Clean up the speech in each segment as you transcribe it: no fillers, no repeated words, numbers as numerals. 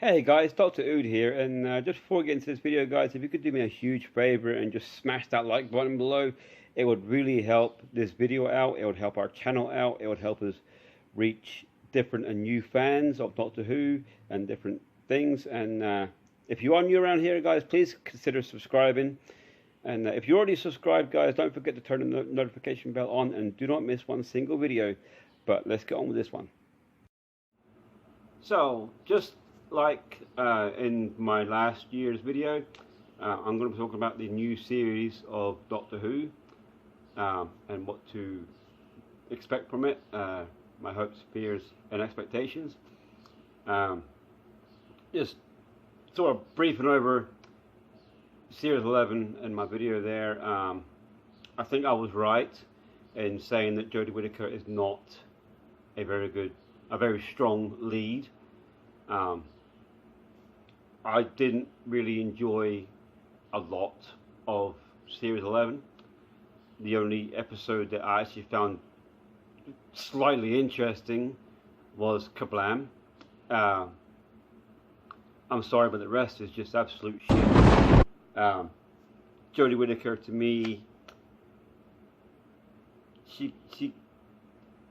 Hey guys, Dr. Ood here, and just before we get into this video guys, if you could do me a huge favor and just smash that like button below, it would really help this video out, it would help our channel out, it would help us reach different and new fans of Doctor Who and different things. And if you are new around here guys, please consider subscribing. And if you're already subscribed guys, don't forget to turn the notification bell on and do not miss one single video. But let's get on with this one. So, just like in my last year's video, I'm going to be talking about the new series of Doctor Who and what to expect from it, my hopes, fears and expectations. Just sort of briefing over series 11 in my video there. I think I was right in saying that Jodie Whittaker is not a very strong lead. I didn't really enjoy a lot of series 11. The only episode that I actually found slightly interesting was Kablam. I'm sorry, but the rest is just absolute shit. Jodie Whittaker, to me, she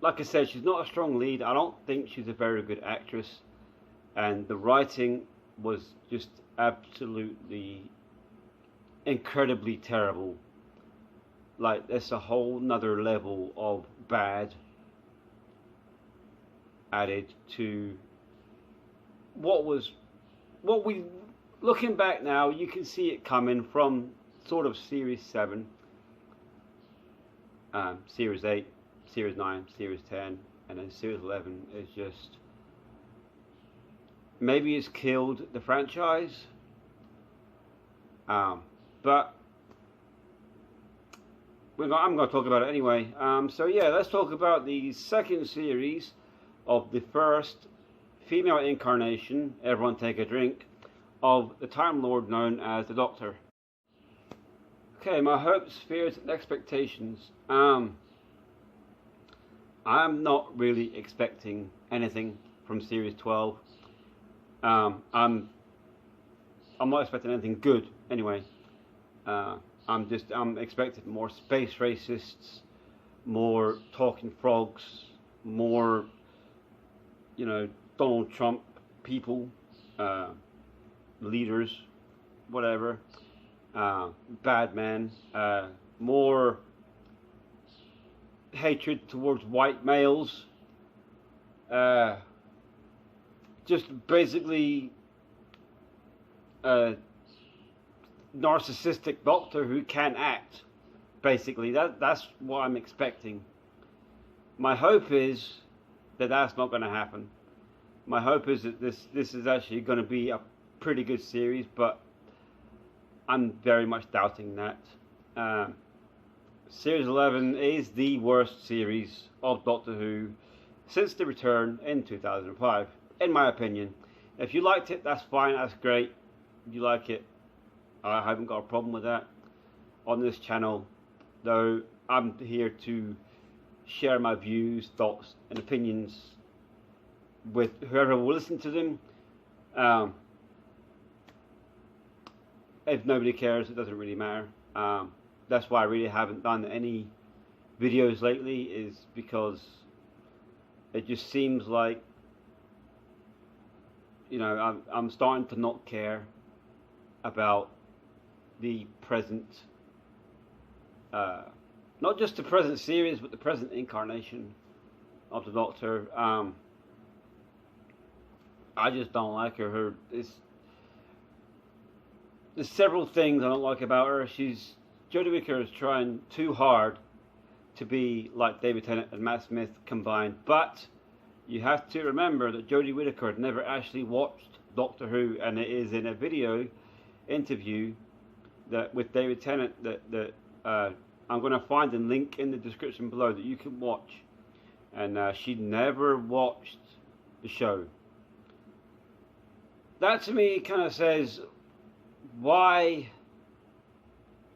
like I said, she's not a strong lead. I don't think she's a very good actress, and the writing was just absolutely incredibly terrible. Like, there's a whole nother level of bad added to what we looking back now, you can see it coming from sort of series 7, series 8, series 9, series 10, and then series 11 is just, maybe it's killed the franchise, but I'm going to talk about it anyway. So yeah, let's talk about the second series of the first female incarnation, everyone take a drink, of the Time Lord known as the Doctor. Okay, my hopes, fears and expectations. I'm not really expecting anything from series 12. I'm not expecting anything good anyway. I'm expecting more space racists, more talking frogs, more, you know, Donald Trump people, leaders, whatever, bad men, more hatred towards white males, just basically a narcissistic Doctor who can't act. Basically, that's what I'm expecting. My hope is that that's not going to happen. My hope is that this is actually going to be a pretty good series, but I'm very much doubting that. Series 11 is the worst series of Doctor Who since the return in 2005, in my opinion. If you liked it, that's fine, that's great. If you like it, I haven't got a problem with that. On this channel, though, I'm here to share my views, thoughts and opinions with whoever will listen to them. If nobody cares, it doesn't really matter. That's why I really haven't done any videos lately, is because it just seems like, you know, I'm starting to not care about the present, not just the present series, but the present incarnation of the Doctor. I just don't like her. There's several things I don't like about her. Jodie Whittaker is trying too hard to be like David Tennant and Matt Smith combined, but you have to remember that Jodie Whittaker had never actually watched Doctor Who, and it is in a video interview that with David Tennant that I'm going to find a link in the description below that you can watch, and she never watched the show. That to me kind of says, why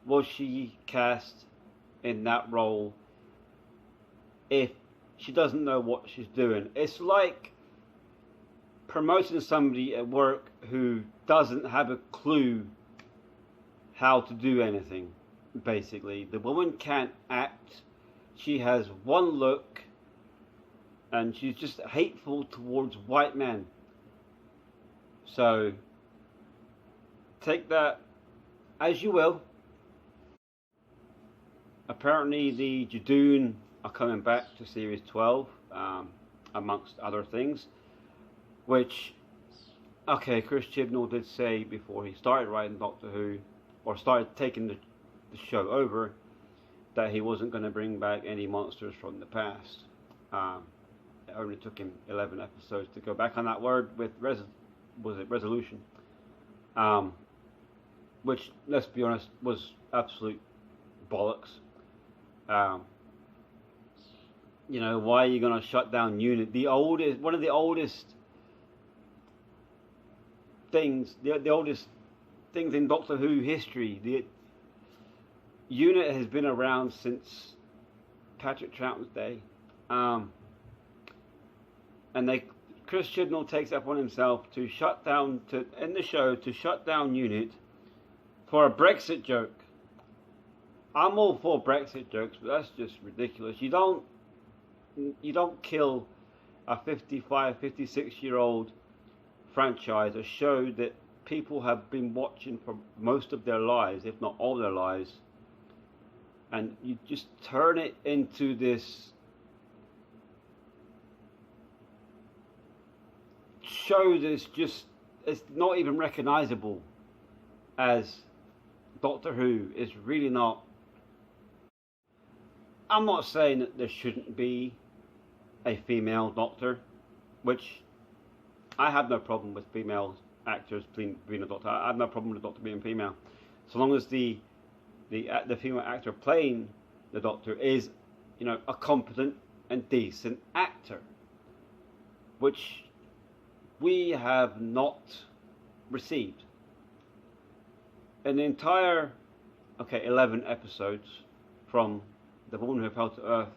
was she cast in that role if she doesn't know what she's doing? It's like promoting somebody at work who doesn't have a clue how to do anything, basically. The woman can't act. She has one look, and she's just hateful towards white men. So, take that as you will. Apparently the Jadoon are coming back to Series 12, amongst other things. Which, okay, Chris Chibnall did say before he started writing Doctor Who, or started taking the show over, that he wasn't going to bring back any monsters from the past. It only took him 11 episodes to go back on that word with resolution. Which, let's be honest, was absolute bollocks. You know, why are you going to shut down Unit? One of the oldest things, the oldest things in Doctor Who history. The Unit has been around since Patrick Troughton's day, and Chris Chibnall takes it upon himself to shut down Unit for a Brexit joke. I'm all for Brexit jokes, but that's just ridiculous. You don't kill a 55, 56-year-old franchise, a show that people have been watching for most of their lives, if not all their lives, and you just turn it into this show that's just, it's not even recognizable as Doctor Who. It's really not. I'm not saying that there shouldn't be a female Doctor, which I have no problem with female actors being a Doctor. I have no problem with the Doctor being female, so long as the female actor playing the Doctor is, you know, a competent and decent actor, which we have not received. An entire 11 episodes from The Woman Who Fell to Earth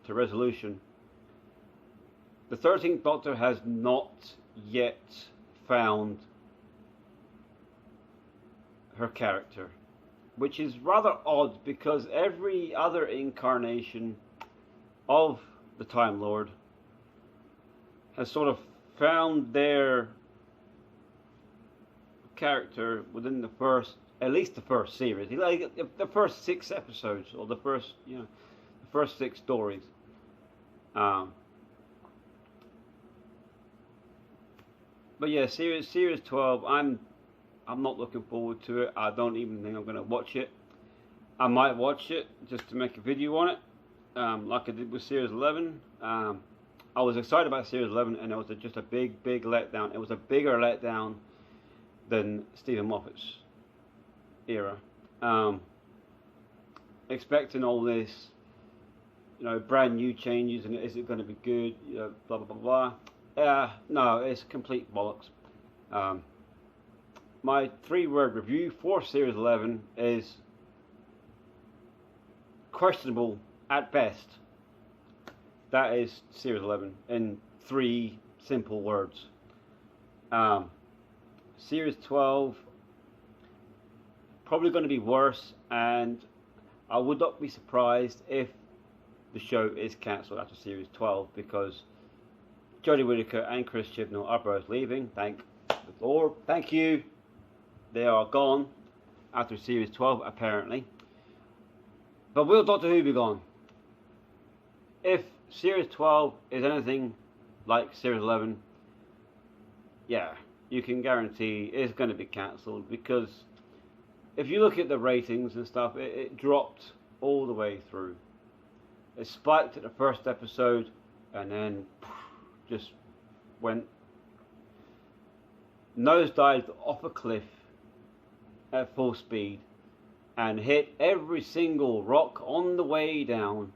to Resolution. The 13th Doctor has not yet found her character, which is rather odd because every other incarnation of the Time Lord has sort of found their character within at least the first series, like the first 6 episodes, or the first 6 stories. But yeah, series 12. I'm not looking forward to it. I don't even think I'm going to watch it. I might watch it just to make a video on it, like I did with series 11. I was excited about series 11, and it was just a big letdown. It was a bigger letdown than Stephen Moffat's era. Expecting all this, brand new changes, and is it going to be good? Blah blah blah blah. No, it's complete bollocks. My 3-word review for series 11 is questionable at best. That is series 11 in 3 simple words. Series 12 probably going to be worse, and I would not be surprised if the show is cancelled after series 12, because Jodie Whittaker and Chris Chibnall are both leaving. Thank the Lord. Thank you. They are gone after series 12, apparently. But will Doctor Who be gone? If series 12 is anything like series 11, yeah, you can guarantee it's going to be cancelled, because if you look at the ratings and stuff, it dropped all the way through. It spiked at the first episode and then just went nosedived off a cliff at full speed and hit every single rock on the way down.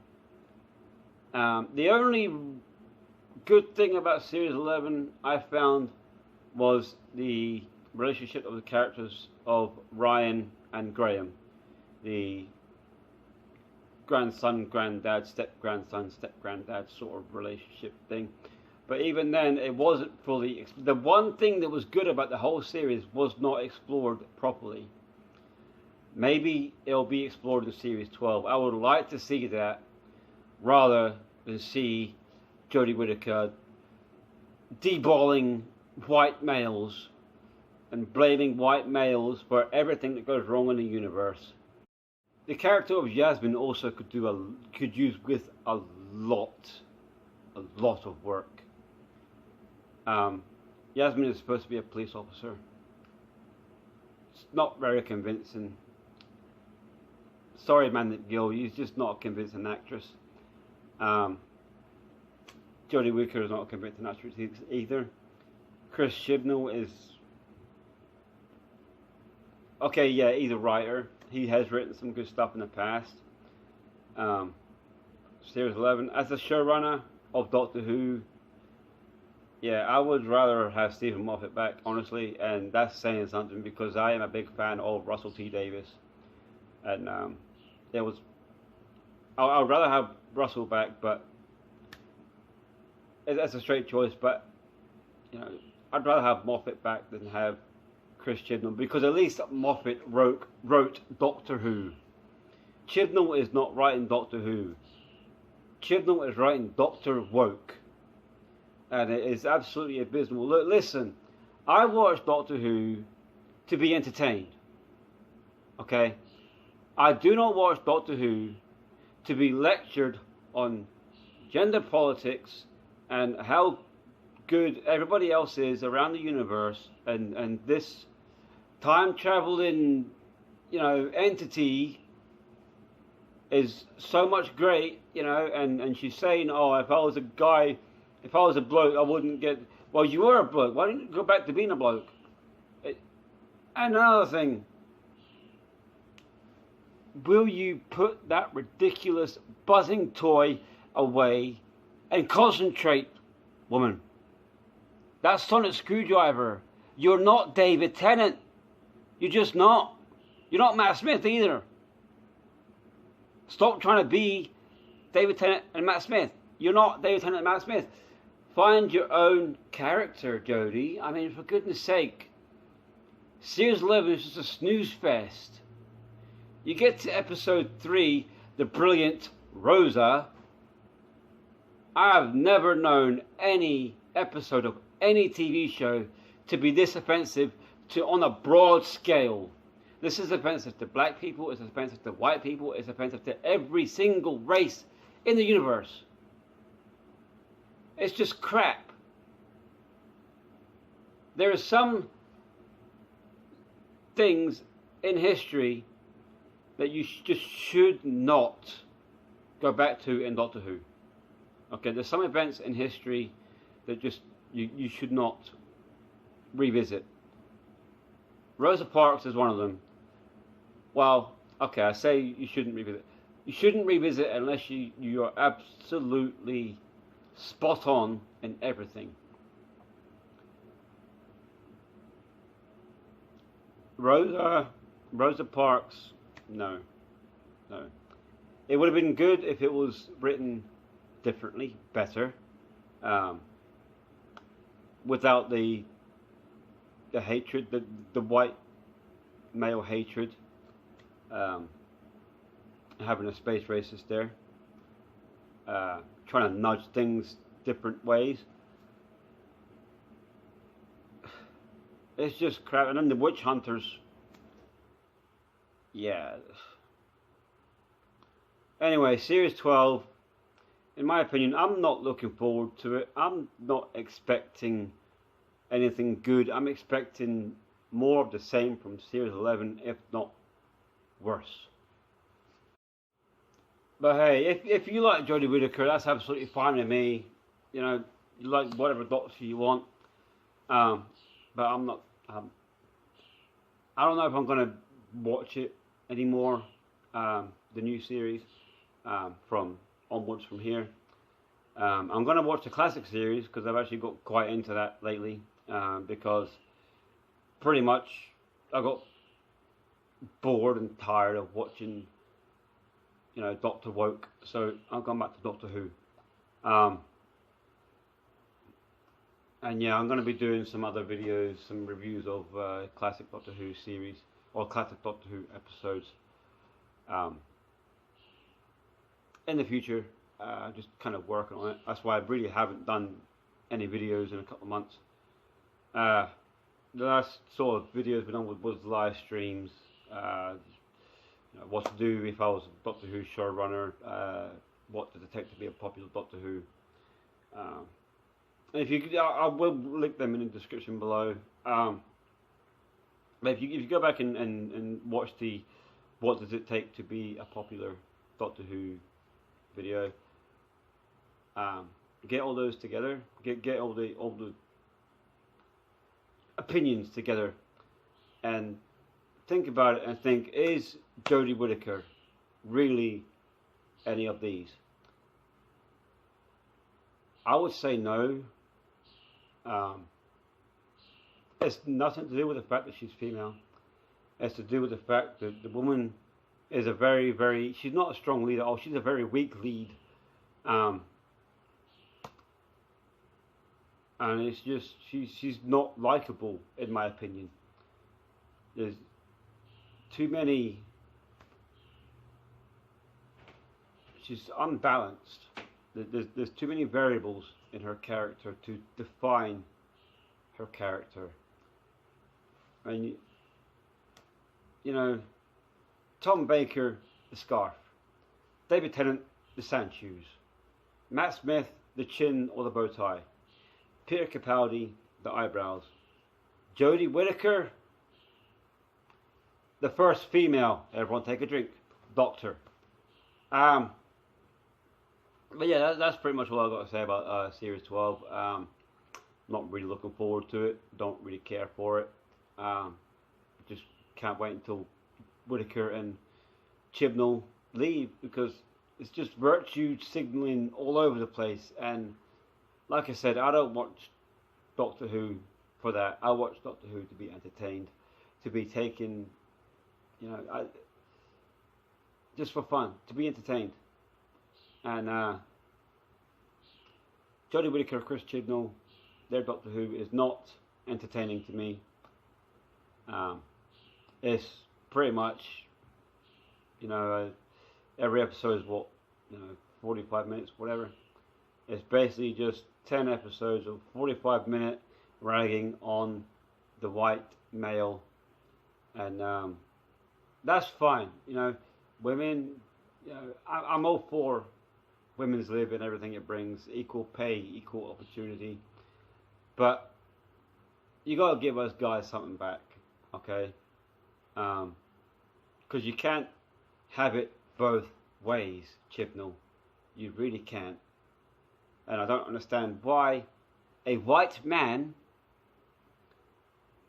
The only good thing about series 11 I found was the relationship of the characters of Ryan and Graham, the grandson, granddad, step-grandson, step-granddad sort of relationship thing. But even then, it wasn't fully. The one thing that was good about the whole series was not explored properly. Maybe it'll be explored in Series 12. I would like to see that rather than see Jodie Whittaker deballing white males and blaming white males for everything that goes wrong in the universe. The character of Yasmin also could use with a lot of work. Yasmin is supposed to be a police officer. It's not very convincing. Sorry, man, Gill, she's just not a convincing actress. Jodie Whittaker is not a convincing actress either. Chris Chibnall is okay. Yeah, he's a writer. He has written some good stuff in the past. Series 11 as the showrunner of Doctor Who. Yeah, I would rather have Stephen Moffat back, honestly, and that's saying something because I am a big fan of Russell T Davies, and I would rather have Russell back, but that's a straight choice. But you know, I'd rather have Moffat back than have Chris Chibnall, because at least Moffat wrote Doctor Who. Chibnall is not writing Doctor Who. Chibnall is writing Doctor Woke, and it is absolutely abysmal. Look, listen, I watch Doctor Who to be entertained. Okay, I do not watch Doctor Who to be lectured on gender politics and how good everybody else is around the universe, and this time traveling, you know, entity is so much great, you know, and she's saying, oh, if I was a guy, if I was a bloke, I wouldn't get. Well, you were a bloke. Why didn't you go back to being a bloke? And another thing, will you put that ridiculous buzzing toy away and concentrate, woman? That sonic screwdriver. You're not David Tennant. You're just not. You're not Matt Smith either. Stop trying to be David Tennant and Matt Smith. You're not David Tennant and Matt Smith. Find your own character, Jodie. I mean, for goodness sake. Series 11 is just a snooze fest. You get to episode 3, the brilliant Rosa. I've never known any episode of any TV show to be this offensive on a broad scale. This is offensive to black people, it's offensive to white people, it's offensive to every single race in the universe. It's just crap. There are some things in history that you just should not go back to in Doctor Who. Okay, there's some events in history that just you should not revisit. Rosa Parks is one of them. Well, okay, I say you shouldn't revisit. You shouldn't revisit unless you are absolutely spot on in everything. Rosa Parks, no. It would have been good if it was written differently, better, without the hatred, the white male hatred, having a space racist there, trying to nudge things different ways. It's just crap. And then the witch hunters, yeah. Anyway, Series 12, in my opinion, I'm not looking forward to it. I'm not expecting anything good. I'm expecting more of the same from Series 11, if not worse. But hey, if you like Jodie Whittaker, that's absolutely fine with me. You know, you like whatever Doctor you want. But I'm not. I don't know if I'm gonna watch it anymore. The new series from onwards from here. I'm gonna watch the classic series because I've actually got quite into that lately. Because pretty much I got bored and tired of watching, you know, Doctor Woke, so I've gone back to Doctor Who. And yeah, I'm going to be doing some other videos, some reviews of classic Doctor Who series or classic Doctor Who episodes um, in the future. Just kind of working on it. That's why I really haven't done any videos in a couple of months. The last sort of videos we done was live streams. What to do if I was a Doctor Who showrunner. What does it take to be a popular Doctor Who? And if you, I will link them in the description below. But if you go back and watch the what does it take to be a popular Doctor Who video, get all those together, get all the opinions together, and think about it and think: is Jodie Whittaker really any of these? I would say no. It's nothing to do with the fact that she's female. It's to do with the fact that the woman is a very, she's not a strong lead at all. She's a very weak lead. And it's just, she's not likable, in my opinion. There's too many, she's unbalanced. There's too many variables in her character to define her character. And you know, Tom Baker, the scarf; David Tennant, the sand shoes; Matt Smith, the chin or the bow tie; Peter Capaldi, the eyebrows; Jodie Whittaker, the first female, everyone take a drink, Doctor. But yeah, that's pretty much all I've got to say about Series 12. Not really looking forward to it. Don't really care for it. Just can't wait until Whittaker and Chibnall leave, because it's just virtue signaling all over the place. And like I said, I don't watch Doctor Who for that. I watch Doctor Who to be entertained, to be taken, just for fun, to be entertained. And Jodie Whittaker, Chris Chibnall, their Doctor Who is not entertaining to me. It's pretty much, every episode is 45 minutes, whatever. It's basically just 10 episodes of 45-minute ragging on the white male, and that's fine. Women, I'm all for women's lib and everything it brings, equal pay, equal opportunity, but you gotta give us guys something back, okay? Because you can't have it both ways, Chibnall. You really can't. And I don't understand why a white man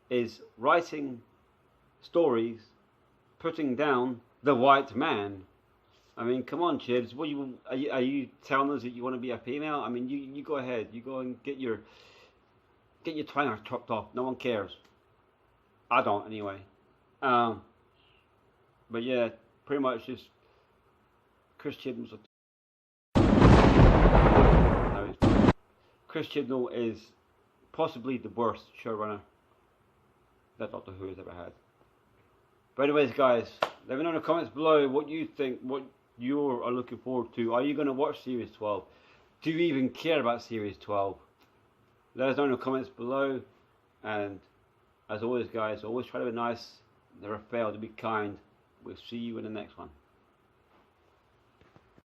is writing stories putting down the white man. I mean, come on, Chibs. What are you telling us that you want to be a female? I mean, you go ahead. You go and get your twiner chopped off. No one cares. I don't, anyway. But yeah, pretty much just Chris Chibnall's. Chris Chibnall is possibly the worst showrunner that Doctor Who has ever had. But anyways, guys, let me know in the comments below what you think, what you are looking forward to. Are you going to watch Series 12? Do you even care about Series 12? Let us know in the comments below. And as always, guys, always try to be nice, never fail to be kind. We'll see you in the next one.